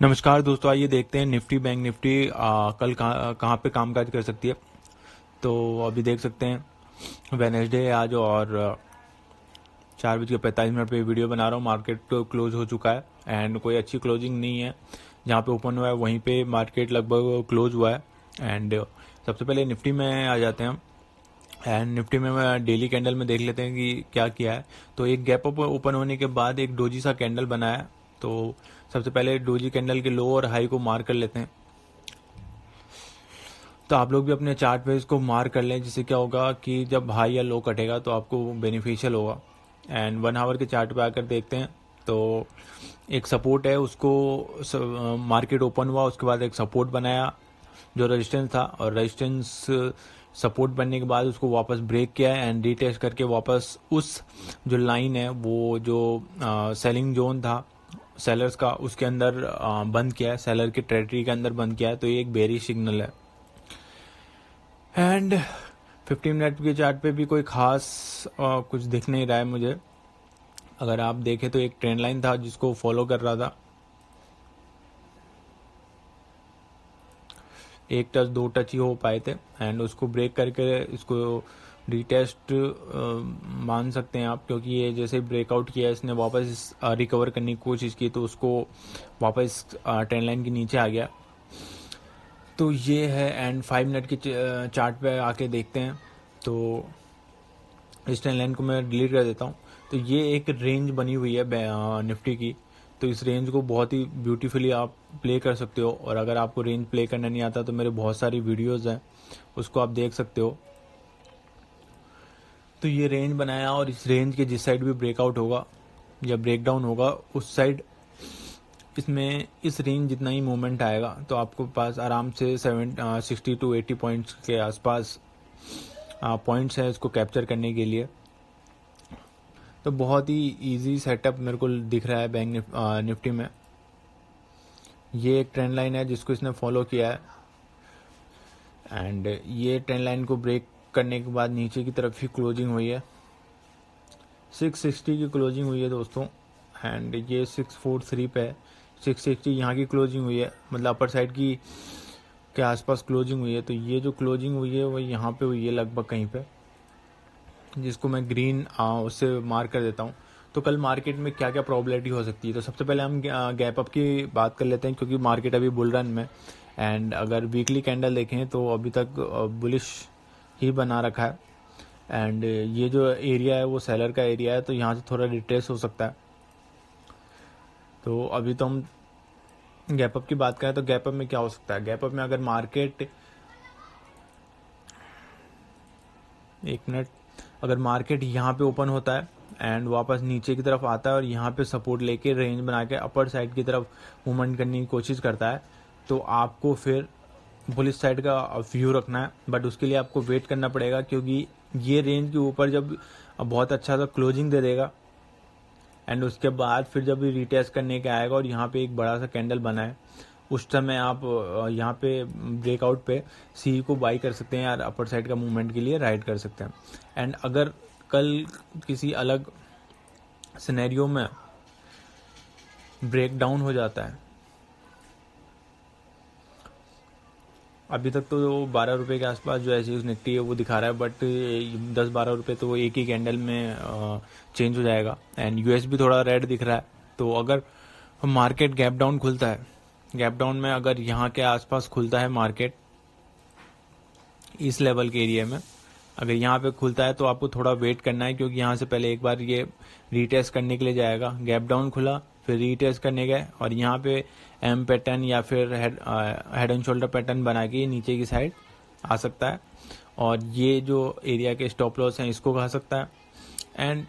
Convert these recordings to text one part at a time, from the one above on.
नमस्कार दोस्तों, आइए देखते हैं निफ्टी बैंक निफ्टी कल कहाँ पे कामकाज कर सकती है। तो अभी देख सकते हैं वेनेसडे है आज और 4:45 पे वीडियो बना रहा हूँ। मार्केट तो क्लोज हो चुका है एंड कोई अच्छी क्लोजिंग नहीं है। जहाँ पे ओपन हुआ है वहीं पे मार्केट लगभग क्लोज हुआ है। एंड सबसे पहले निफ्टी में आ जाते हैं। एंड निफ्टी में मैं डेली कैंडल में देख लेते हैं कि क्या किया है। तो एक गैप अप ओपन होने के बाद एक डोजी सा कैंडल बनाया है। तो सबसे पहले डोजी कैंडल के लो और हाई को मार्क कर लेते हैं। तो आप लोग भी अपने चार्ट पे इसको मार्क कर लें, जिससे क्या होगा कि जब हाई या लो कटेगा तो आपको बेनिफिशियल होगा। एंड 1 आवर के चार्ट पे आकर देखते हैं तो एक सपोर्ट है, उसको मार्केट ओपन हुआ उसके बाद एक सपोर्ट बनाया जो रेजिस्टेंस था, और रेजिस्टेंस सपोर्ट बनने के बाद उसको वापस ब्रेक किया है एंड रीटेस्ट करके वापस उस जो लाइन है वो जो सेलिंग जोन था सेलर्स का उसके अंदर बंद किया है, सेलर के टेरिटरी के अंदर बंद किया है। तो ये एक बेरिश सिग्नल है। एंड 15 मिनट के चार्ट पे भी कोई खास कुछ दिख नहीं रहा है मुझे। अगर आप देखें तो एक ट्रेंड लाइन था जिसको फॉलो कर रहा था, एक टच दो टच ही हो पाए थे एंड उसको ब्रेक करके इसको रीटेस्ट मान सकते हैं आप, क्योंकि ये जैसे ब्रेकआउट किया इसने वापस रिकवर करने की कोशिश की तो उसको वापस ट्रेंड लाइन के नीचे आ गया। तो ये है। एंड 5 मिनट के चार्ट पे आके देखते हैं तो इस ट्रेंड लाइन को मैं डिलीट कर देता हूँ। तो ये एक रेंज बनी हुई है निफ्टी की। तो इस रेंज को बहुत ही ब्यूटीफुली आप प्ले कर सकते हो, और अगर आपको रेंज प्ले करना नहीं आता तो मेरे बहुत सारी वीडियोस हैं, उसको आप देख सकते हो। तो ये रेंज बनाया और इस रेंज के जिस साइड भी ब्रेकआउट होगा या ब्रेकडाउन होगा उस साइड इसमें इस रेंज जितना ही मूवमेंट आएगा तो आपको पास आराम से 60 to 80 पॉइंट्स के आसपास पॉइंट्स है इसको कैप्चर करने के लिए। तो बहुत ही इजी सेटअप मेरे को दिख रहा है बैंक निफ्टी में। ये एक ट्रेंड लाइन है जिसको इसने फॉलो किया है एंड ये ट्रेंड लाइन को ब्रेक करने के बाद नीचे की तरफ ही क्लोजिंग हुई है। 660 की क्लोजिंग हुई है दोस्तों एंड ये 643 पे है। 660 यहाँ की क्लोजिंग हुई है, मतलब अपर साइड की के आसपास क्लोजिंग हुई है। तो ये जो क्लोजिंग हुई है वो यहाँ पे हुई है लगभग कहीं पे, जिसको मैं ग्रीन उससे मार्क कर देता हूँ। तो कल मार्केट में क्या क्या प्रॉबिलिटी हो सकती है, तो सबसे पहले हम गैप अप की बात कर लेते हैं, क्योंकि मार्केट अभी बुल रन में। एंड अगर वीकली कैंडल देखें तो अभी तक बुलिश ही बना रखा है। एंड ये जो एरिया है वो सेलर का एरिया है, तो यहाँ से थोड़ा रिट्रेस हो सकता है। तो अभी तो हम गैप अप की बात करें तो गैप अप में क्या हो सकता है। गैप अप में अगर मार्केट अगर मार्केट यहाँ पे ओपन होता है एंड वापस नीचे की तरफ आता है और यहाँ पे सपोर्ट लेके रेंज बना के अपर साइड की तरफ मूवमेंट करने की कोशिश करता है, तो आपको फिर बुलिश साइड का व्यू रखना है। बट उसके लिए आपको वेट करना पड़ेगा, क्योंकि ये रेंज के ऊपर जब बहुत अच्छा सा क्लोजिंग दे देगा एंड उसके बाद फिर जब रिटेस्ट करने के आएगा और यहाँ पे एक बड़ा सा कैंडल बना है, उस समय आप यहाँ पे ब्रेकआउट पे सी को बाई कर सकते हैं या अपर साइड का मूवमेंट के लिए राइड कर सकते हैं। एंड अगर कल किसी अलग सिनेरियो में ब्रेक डाउन हो जाता है, अभी तक तो 12 रुपये के आसपास जो ऐसी निफ्टी है वो दिखा रहा है, बट 10-12 रुपये तो एक ही कैंडल में चेंज हो जाएगा। एंड यूएस भी थोड़ा रेड दिख रहा है। तो अगर मार्केट गैप डाउन खुलता है, गैप डाउन में अगर यहाँ के आसपास खुलता है मार्केट इस लेवल के एरिया में, अगर यहाँ पे खुलता है तो आपको थोड़ा वेट करना है, क्योंकि यहाँ से पहले एक बार ये रीटेस्ट करने के लिए जाएगा। गैप डाउन खुला, फिर रीटेस्ट करने गए और यहाँ पे एम पैटर्न या फिर हेड एंड शोल्डर पैटर्न बना के नीचे की साइड आ सकता है, और ये जो एरिया के स्टॉप लॉस हैं इसको खा सकता है। एंड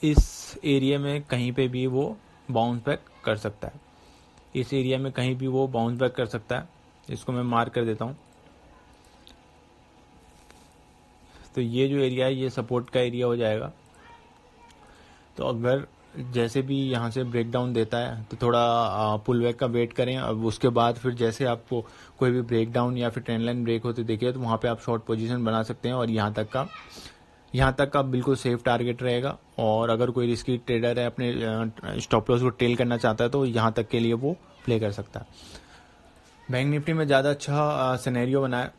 इस एरिया में कहीं पे भी वो बाउंस बैक कर सकता है, इस एरिया में कहीं भी वो बाउंस बैक कर सकता है। इसको मैं मार्क कर देता हूँ। तो ये जो एरिया है ये सपोर्ट का एरिया हो जाएगा। तो अगर जैसे भी यहाँ से ब्रेकडाउन देता है तो थोड़ा पुल बैक का वेट करें, अब उसके बाद फिर जैसे आपको कोई भी ब्रेकडाउन या फिर ट्रेंड लाइन ब्रेक होते देखिए तो वहाँ पे आप शॉर्ट पोजीशन बना सकते हैं और यहाँ तक का यहाँ तक का बिल्कुल सेफ टारगेट रहेगा। और अगर कोई रिस्की ट्रेडर है अपने स्टॉप लॉस को टेल करना चाहता है तो यहाँ तक के लिए वो प्ले कर सकता है। बैंक निफ्टी में ज़्यादा अच्छा सिनेरियो बना है।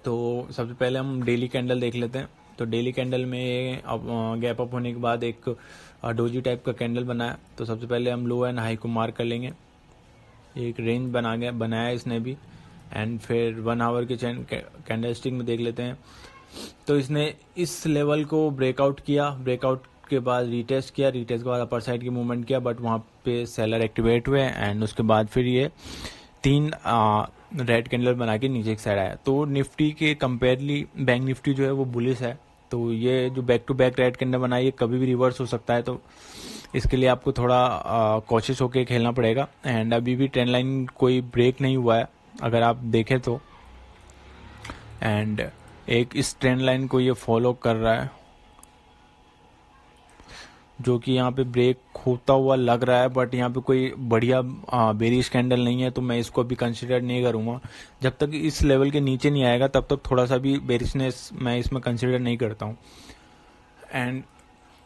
तो सबसे पहले हम डेली कैंडल देख लेते हैं। तो डेली कैंडल में अब गैप अप होने के बाद एक डोजी टाइप का कैंडल बना है। तो सबसे पहले हम लो एंड हाई को मार्क कर लेंगे। एक रेंज बनाया इसने भी। एंड फिर 1 आवर के कैंडल स्टिक में देख लेते हैं। तो इसने इस लेवल को ब्रेकआउट किया, ब्रेकआउट के बाद रीटेस्ट किया, रीटेस्ट के बाद अपर साइड की मूवमेंट किया, बट वहाँ पे सेलर एक्टिवेट हुए एंड उसके बाद फिर ये 3 रेड कैंडल बना के नीचे की साइड आया। तो निफ्टी के कंपेयरली बैंक निफ्टी जो है वो बुलिश है। तो ये जो back to back red candle बना ये कभी भी रिवर्स हो सकता है। तो इसके लिए आपको थोड़ा कॉशियस होकर खेलना पड़ेगा। एंड अभी भी ट्रेंड लाइन कोई ब्रेक नहीं हुआ है अगर आप देखें तो। एंड एक इस ट्रेंड लाइन को ये फॉलो कर रहा है जो कि यहाँ पे ब्रेक होता हुआ लग रहा है, बट यहाँ पे कोई बढ़िया बेरिश कैंडल नहीं है। तो मैं इसको अभी कंसिडर नहीं करूँगा। जब तक इस लेवल के नीचे नहीं आएगा तब तक थोड़ा सा भी बेरिशनेस मैं इसमें कंसिडर नहीं करता हूँ। एंड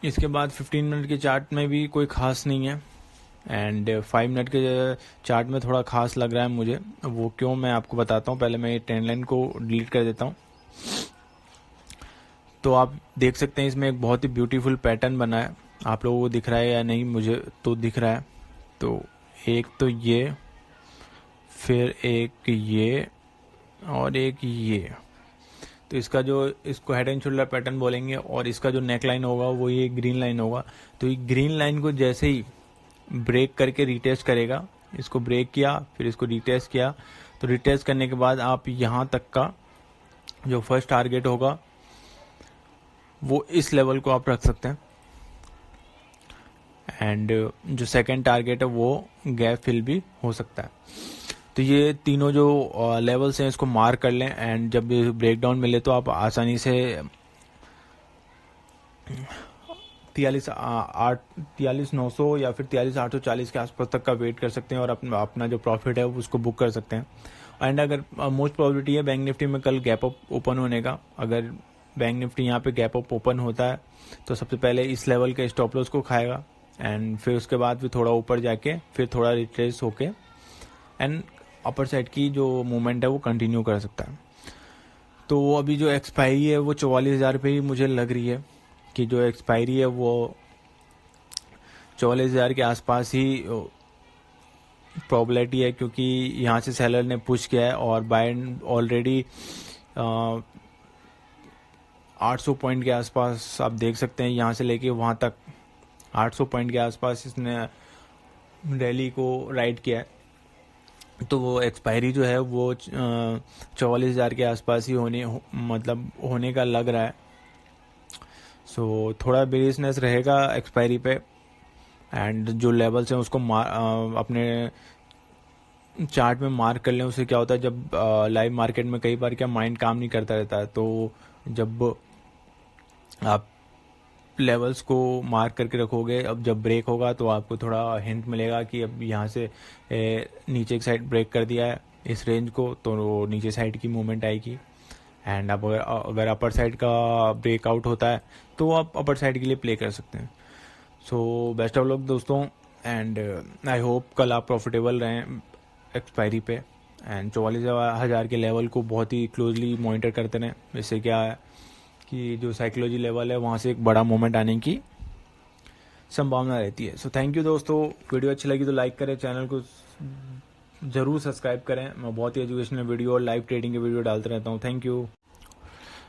इसके बाद 15 मिनट के चार्ट में भी कोई खास नहीं है। एंड 5 मिनट के चार्ट में थोड़ा खास लग रहा है मुझे। वो क्यों, मैं आपको बताता हूँ। पहले मैं ये ट्रेंड लाइन को डिलीट कर देता हूँ। तो आप देख सकते हैं इसमें एक बहुत ही ब्यूटीफुल पैटर्न बना है। आप लोगों को दिख रहा है या नहीं, मुझे तो दिख रहा है। तो एक तो ये, फिर एक ये और एक ये। तो इसका जो इसको हेड एंड शोल्डर पैटर्न बोलेंगे और इसका जो नेक लाइन होगा वो ये ग्रीन लाइन होगा। तो ये ग्रीन लाइन को जैसे ही ब्रेक करके रीटेस्ट करेगा, इसको ब्रेक किया फिर इसको रीटेस्ट किया, तो रीटेस्ट करने के बाद आप यहाँ तक का जो फर्स्ट टारगेट होगा वो इस लेवल को आप रख सकते हैं। एंड जो सेकंड टारगेट है वो गैप फिल भी हो सकता है। तो ये तीनों जो लेवल्स हैं इसको मार्क कर लें। एंड जब ब्रेक डाउन मिले तो आप आसानी से 43,900 या फिर 43,840 के आसपास तक का वेट कर सकते हैं और अपना जो प्रॉफिट है उसको बुक कर सकते हैं। एंड अगर मोस्ट प्रोबेबिलिटी है बैंक निफ्टी में कल गैप अप ओपन होने का। अगर बैंक निफ्टी यहाँ पे गैप अप ओपन होता है तो सबसे पहले इस लेवल के स्टॉप लॉस को खाएगा एंड फिर उसके बाद फिर थोड़ा ऊपर जाके फिर थोड़ा रिट्रेस होके एंड अपर साइड की जो मूवमेंट है वो कंटिन्यू कर सकता है। तो अभी जो एक्सपायरी है वो 44,000 पे ही मुझे लग रही है कि जो एक्सपायरी है वो 44,000 के आसपास ही प्रोबेबिलिटी है, क्योंकि यहाँ से सेलर ने पुश किया है और बाय ऑलरेडी 800 पॉइंट के आसपास आप देख सकते हैं। यहाँ से लेके वहाँ तक 800 पॉइंट के आसपास इसने रैली को राइड किया है। तो वो एक्सपायरी जो है वो 44,000 के आसपास ही होने का लग रहा है। सो थोड़ा बेरिशनेस रहेगा एक्सपायरी पे। एंड जो लेवल्स हैं उसको अपने चार्ट में मार्क कर लें। उससे क्या होता है, जब लाइव मार्केट में कई बार क्या माइंड काम नहीं करता रहता है, तो जब आप लेवल्स को मार्क करके रखोगे, अब जब ब्रेक होगा तो आपको थोड़ा हिंट मिलेगा कि अब यहाँ से नीचे की साइड ब्रेक कर दिया है इस रेंज को, तो नीचे साइड की मूवमेंट आएगी। एंड अब अगर अपर साइड का ब्रेकआउट होता है तो आप अपर साइड के लिए प्ले कर सकते हैं। सो बेस्ट ऑफ लक दोस्तों। एंड आई होप कल आप प्रॉफिटेबल रहें एक्सपायरी पे। एंड 44,000 के लेवल को बहुत ही क्लोजली मॉनिटर करते रहें। इससे क्या है कि जो साइकोलॉजी लेवल है वहाँ से एक बड़ा मोमेंट आने की संभावना रहती है। सो थैंक यू दोस्तों। वीडियो अच्छी लगी तो लाइक करें, चैनल को ज़रूर सब्सक्राइब करें। मैं बहुत ही एजुकेशनल वीडियो और लाइव ट्रेडिंग के वीडियो डालते रहता हूँ। Thank you.